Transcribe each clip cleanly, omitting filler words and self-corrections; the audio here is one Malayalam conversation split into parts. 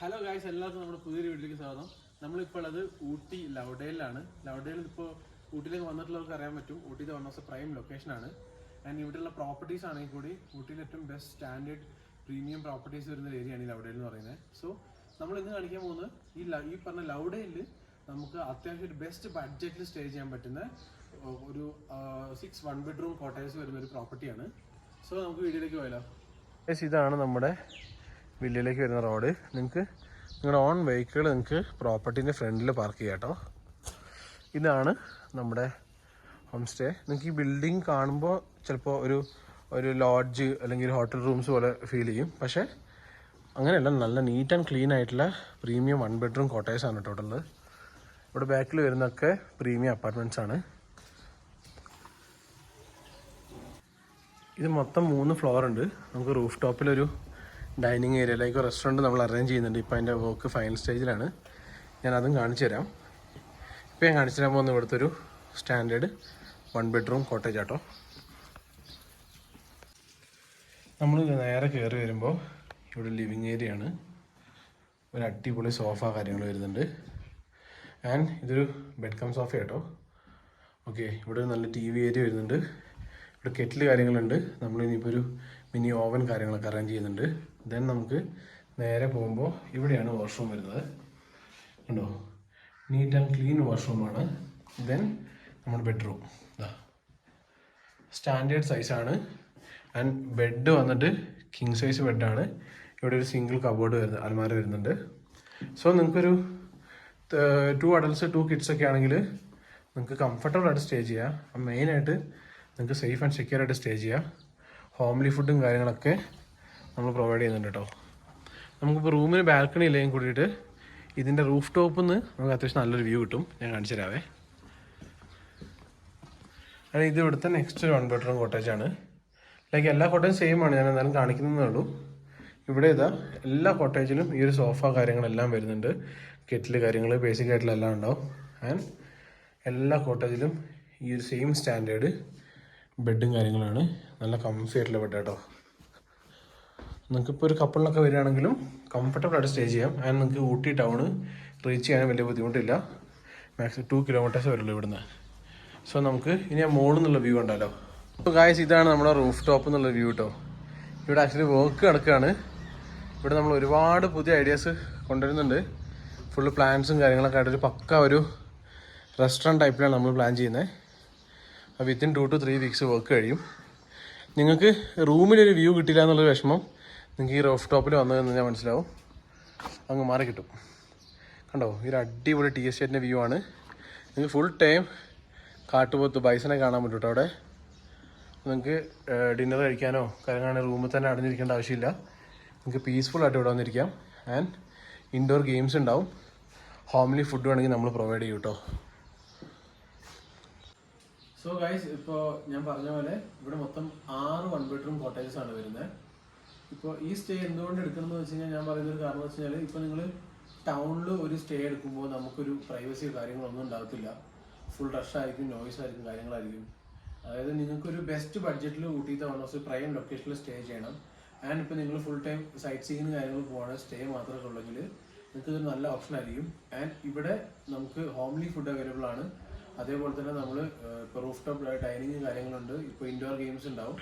ഹലോ ഗായ്സ്, എല്ലാവർക്കും നമ്മുടെ പുതിയൊരു വീട്ടിലേക്ക് സ്വാഗതം. നമ്മളിപ്പോൾ ഉള്ളത് ഊട്ടി ലൗഡേയിലാണ്. ലൗഡേയിൽ ഇപ്പോൾ ഊട്ടിയിലേക്ക് വന്നിട്ടുള്ളവർക്ക് അറിയാൻ പറ്റും, ഊട്ടിയിലെ വൺ ഓഫ് ദ പ്രൈം ലൊക്കേഷനാണ്. ആൻഡ് ഇവിടെയുള്ള പ്രോപ്പർട്ടീസ് ആണെങ്കിൽ കൂടി ഊട്ടിയിൽ ഏറ്റവും ബെസ്റ്റ് സ്റ്റാൻഡേർഡ് പ്രീമിയം പ്രോപ്പർട്ടീസ് വരുന്ന ഏരിയയാണ് ഈ ലൗഡേയിൽ എന്ന് പറയുന്നത്. സോ നമ്മൾ ഇന്ന് കാണിക്കാൻ പോകുന്നത് ഈ പറഞ്ഞ ലൗഡേയിൽ നമുക്ക് അത്യാവശ്യം ഒരു ബെസ്റ്റ് ബഡ്ജറ്റിൽ സ്റ്റേ ചെയ്യാൻ പറ്റുന്ന ഒരു 6 1 bedroom കോട്ടേഴ്സ് വരുന്ന ഒരു പ്രോപ്പർട്ടിയാണ്. സോ നമുക്ക് വീഡിയോയിലേക്ക് പോയാലോ. ഇതാണ് നമ്മുടെ വില്ലയിലേക്ക് വരുന്ന റോഡ്. നിങ്ങൾക്ക് നിങ്ങളുടെ ഓൺ വെഹിക്കിൾ നിങ്ങൾക്ക് പ്രോപ്പർട്ടീൻ്റെ ഫ്രണ്ടിൽ പാർക്ക് ചെയ്യാം കേട്ടോ. ഇതാണ് നമ്മുടെ ഹോം സ്റ്റേ. നിങ്ങൾക്ക് ഈ ബിൽഡിംഗ് കാണുമ്പോൾ ചിലപ്പോൾ ഒരു ലോഡ്ജ് അല്ലെങ്കിൽ ഒരു ഹോട്ടൽ റൂംസ് പോലെ ഫീൽ ചെയ്യും. പക്ഷേ അങ്ങനെയല്ല, നല്ല നീറ്റ് ആൻഡ് ക്ലീൻ ആയിട്ടുള്ള പ്രീമിയം 1 bedroom കോട്ടേഴ്സാണ് കേട്ടോ ഉള്ളത്. ഇവിടെ ബാക്കിൽ വരുന്നതൊക്കെ പ്രീമിയം അപ്പാർട്ട്മെൻറ്റ്സ് ആണ്. ഇത് മൊത്തം 3 ഫ്ലോർ ഉണ്ട്. നമുക്ക് റൂഫ് ടോപ്പിലൊരു ഡൈനിങ് ഏരിയയിലേക്ക് റെസ്റ്റോറൻറ്റ് നമ്മൾ അറേഞ്ച് ചെയ്യുന്നുണ്ട്. ഇപ്പോൾ അതിൻ്റെ വർക്ക് ഫൈനൽ സ്റ്റേജിലാണ്. ഞാൻ അതും കാണിച്ചു തരാം. ഇപ്പോൾ ഞാൻ കാണിച്ചു തരാൻ പോകുന്ന ഇവിടുത്തെ ഒരു സ്റ്റാൻഡേർഡ് 1 bedroom കോട്ടേജ് ആട്ടോ. നമ്മൾ നേരെ കയറി വരുമ്പോൾ ഇവിടെ ലിവിങ് ഏരിയ ആണ്. ഒരു അടിപൊളി സോഫ കാര്യങ്ങൾ വരുന്നുണ്ട്. ആൻഡ് ഇതൊരു ബെഡ് കം സോഫ കേട്ടോ. ഓക്കെ, ഇവിടെ ഒരു നല്ല TV ഏരിയ വരുന്നുണ്ട്. ഇവിടെ കെറ്റിൽ കാര്യങ്ങളുണ്ട്. നമ്മളിനിയിപ്പോൾ ഒരു മിനി ഓവൻ കാര്യങ്ങളൊക്കെ അറേഞ്ച് ചെയ്യുന്നുണ്ട്. ദെൻ നമുക്ക് നേരെ പോകുമ്പോൾ ഇവിടെയാണ് വാഷ്റൂം വരുന്നത്. ഉണ്ടോ, നീറ്റ് ആൻഡ് ക്ലീൻ വാഷ്റൂമാണ്. ദെൻ നമ്മുടെ ബെഡ്റൂം സ്റ്റാൻഡേർഡ് സൈസാണ്. ആൻഡ് ബെഡ് വന്നിട്ട് കിങ് സൈസ് ബെഡാണ്. ഇവിടെ ഒരു സിംഗിൾ കബോർഡ് വരുന്നത്, അലമാര വരുന്നുണ്ട്. സോ നിങ്ങൾക്കൊരു 2 adults 2 kids ഒക്കെ ആണെങ്കിൽ നിങ്ങൾക്ക് കംഫർട്ടബിൾ ആയിട്ട് സ്റ്റേ ചെയ്യാം. മെയിനായിട്ട് നിങ്ങൾക്ക് സേഫ് ആൻഡ് സെക്യൂർ ആയിട്ട് സ്റ്റേ ചെയ്യാം. ഹോംലി ഫുഡും കാര്യങ്ങളൊക്കെ നമ്മൾ പ്രൊവൈഡ് ചെയ്യുന്നുണ്ട് കേട്ടോ. നമുക്കിപ്പോൾ റൂമിന് ബാൽക്കണി ഇല്ലെങ്കിൽ കൂടിയിട്ട് ഇതിൻ്റെ റൂഫ് ടോപ്പിൽ നിന്ന് നമുക്ക് അത്യാവശ്യം നല്ലൊരു വ്യൂ കിട്ടും. ഞാൻ കാണിച്ചു തരാവേ. അത് ഇത് ഇവിടുത്തെ നെക്സ്റ്റ് 1 bedroom കോട്ടേജാണ്. ലൈക്ക് എല്ലാ കോട്ടേജും സെയിം ആണ്, ഞാൻ എന്തായാലും കാണിക്കുന്നതേ ഉള്ളൂ. ഇവിടെ ഇതാ എല്ലാ കോട്ടേജിലും ഈ ഒരു സോഫ കാര്യങ്ങളെല്ലാം വരുന്നുണ്ട്. കെറ്റിൽ കാര്യങ്ങൾ ബേസിക് ആയിട്ടുള്ള എല്ലാം ഉണ്ടാവും. ആൻഡ് എല്ലാ കോട്ടേജിലും ഈ ഒരു സെയിം സ്റ്റാൻഡേർഡ് ബെഡും കാര്യങ്ങളാണ്. നല്ല കംഫി ആയിട്ടുള്ള ബെഡ് കേട്ടോ. നിങ്ങൾക്കിപ്പോൾ ഒരു കപ്പിളിനൊക്കെ വരികയാണെങ്കിലും കംഫർട്ടബിൾ ആയിട്ട് സ്റ്റേ ചെയ്യാം. ആൻഡ് നിങ്ങൾക്ക് ഊട്ടി ടൗണ് റീച്ച് ചെയ്യാനും വലിയ ബുദ്ധിമുട്ടില്ല. മാക്സിമം 2 kilometers വരുള്ളൂ ഇവിടുന്ന്. സോ നമുക്ക് ഇനി ആ മോളിൽ നിന്നുള്ള വ്യൂ ഉണ്ടല്ലോ. അപ്പോൾ ഗായ്സ്, ഇതാണ് നമ്മുടെ റൂഫ് ടോപ്പ് എന്നുള്ള വ്യൂ കേട്ടോ. ഇവിടെ ആക്ച്വലി വർക്ക് നടക്കുകയാണ്. ഇവിടെ നമ്മൾ ഒരുപാട് പുതിയ ഐഡിയാസ് കൊണ്ടുവരുന്നുണ്ട്. ഫുള്ള് പ്ലാൻസും കാര്യങ്ങളൊക്കെ ആയിട്ട് ഒരു പക്ക ഒരു റെസ്റ്റോറൻറ്റ് ടൈപ്പിലാണ് നമ്മൾ പ്ലാൻ ചെയ്യുന്നത്. വിത്തിൻ 2 to 3 weeks വർക്ക് കഴിയും. നിങ്ങൾക്ക് റൂമിലൊരു വ്യൂ കിട്ടില്ല എന്നുള്ളൊരു വിഷമം നിങ്ങൾക്ക് ഈ റൂഫ് ടോപ്പിൽ വന്നു കഴിഞ്ഞാൽ മനസ്സിലാവും. അങ്ങ് മാറി കിട്ടും. കണ്ടോ, ഈ ഒരു അടിപൊളി ടീ എസ്റ്റേറ്റിൻ്റെ വ്യൂ ആണ്. നിങ്ങൾക്ക് ഫുൾ ടൈം കാട്ടുപോത്ത് ബൈസനെ കാണാൻ പറ്റും കേട്ടോ. അവിടെ നിങ്ങൾക്ക് ഡിന്നർ കഴിക്കാനോ കാര്യങ്ങളാണ് റൂമിൽ തന്നെ അടഞ്ഞിരിക്കേണ്ട ആവശ്യമില്ല. നിങ്ങൾക്ക് പീസ്ഫുൾ ആയിട്ട് ഇവിടെ വന്നിരിക്കാം. ആൻഡ് ഇൻഡോർ ഗെയിംസ് ഉണ്ടാവും. ഹോംലി ഫുഡ് വേണമെങ്കിൽ നമ്മൾ പ്രൊവൈഡ് ചെയ്യും കേട്ടോ. സോ ഗൈസ്, ഇപ്പോൾ ഞാൻ പറഞ്ഞ പോലെ ഇവിടെ മൊത്തം 6 1 bedroom കോട്ടേജസ് ആണ് വരുന്നത്. ഇപ്പോൾ ഈ സ്റ്റേ എന്തുകൊണ്ട് എടുക്കണമെന്ന് വെച്ച് കഴിഞ്ഞാൽ, ഞാൻ പറയുന്നൊരു കാരണം വെച്ച് കഴിഞ്ഞാൽ, ഇപ്പോൾ നിങ്ങൾ ടൗണിൽ ഒരു സ്റ്റേ എടുക്കുമ്പോൾ നമുക്കൊരു പ്രൈവസിയോ കാര്യങ്ങളൊന്നും ഉണ്ടാകത്തില്ല. ഫുൾ റഷ് ആയിരിക്കും, നോയ്സ് ആയിരിക്കും, കാര്യങ്ങളായിരിക്കും. അതായത് നിങ്ങൾക്കൊരു ബെസ്റ്റ് ബഡ്ജറ്റിൽ ഊട്ടിയിട്ട് വൺ ഓഫ് പ്രൈം ലൊക്കേഷനിൽ സ്റ്റേ ചെയ്യണം. ആൻഡ് ഇപ്പോൾ നിങ്ങൾ ഫുൾ ടൈം സൈറ്റ് സീയിങ് കാര്യങ്ങൾ പോകണം, സ്റ്റേ മാത്രമേ ഉള്ളെങ്കിൽ നിങ്ങൾക്ക് ഇതൊരു നല്ല ഓപ്ഷൻ ആയിരിക്കും. ആൻഡ് ഇവിടെ നമുക്ക് ഹോംലി ഫുഡ് അവൈലബിൾ ആണ്. അതേപോലെ തന്നെ നമ്മൾ ഇപ്പോൾ റൂഫ് ടോപ്പ് ഡൈനിങ് കാര്യങ്ങളുണ്ട്. ഇപ്പോൾ ഇൻഡോർ ഗെയിംസ് ഉണ്ടാവും.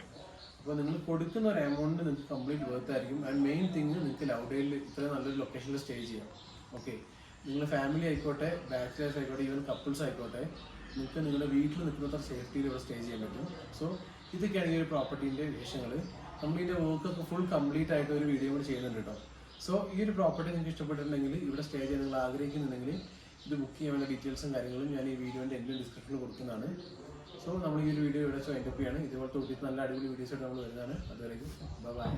അപ്പോൾ നിങ്ങൾ കൊടുക്കുന്ന ഒരു എമൗണ്ട് നിങ്ങൾക്ക് കംപ്ലീറ്റ് വർത്ത് ആയിരിക്കും. ആൻഡ് മെയിൻ തിങ്, നിങ്ങൾക്ക് ലൗഡേയിൽ ഇത്രയും നല്ലൊരു ലൊക്കേഷനിൽ സ്റ്റേ ചെയ്യാം. ഓക്കെ, നിങ്ങൾ ഫാമിലി ആയിക്കോട്ടെ, ബാച്ചിലേഴ്സ് ആയിക്കോട്ടെ, ഈവൻ കപ്പിൾസ് ആയിക്കോട്ടെ, നിങ്ങൾക്ക് നിങ്ങളുടെ വീട്ടിൽ നിൽക്കുന്നത്ര സേഫ്റ്റിയിൽ ഇവിടെ സ്റ്റേ ചെയ്യാൻ പറ്റും. സോ ഇതൊക്കെയാണ് ഈ ഒരു പ്രോപ്പർട്ടീൻ്റെ വിഷയങ്ങൾ. നമ്മളിതിൻ്റെ വർക്കൊക്കെ ഫുൾ കംപ്ലീറ്റ് ആയിട്ട് ഒരു വീഡിയോ കൂടി ചെയ്യുന്നുണ്ട് കേട്ടോ. സോ ഈ ഒരു പ്രോപ്പർട്ടി നിങ്ങൾക്ക് ഇഷ്ടപ്പെട്ടിട്ടുണ്ടെങ്കിൽ, ഇവിടെ സ്റ്റേ ചെയ്യാൻ നിങ്ങൾ ആഗ്രഹിക്കുന്നുണ്ടെങ്കിൽ, ഇത് ബുക്ക് ചെയ്യാനുള്ള ഡീറ്റെയിൽസും കാര്യങ്ങളും ഞാൻ ഈ വീഡിയോൻ്റെ എൻ്റെ ഡിസ്ക്രിപ്ഷനിൽ കൊടുക്കുന്നതാണ്. സോ നമ്മൾ ഈ ഒരു വീഡിയോ ഇവിടെ വൈൻഡപ്പ് ചെയ്യാണ്. ഇതുപോലത്തെ ഊട്ടിയിട്ട് നല്ല അടിപൊളി വീഡിയോസ് ആയിട്ട് നമ്മൾ വരുന്നതാണ്. അതുവരേക്കും ബൈ.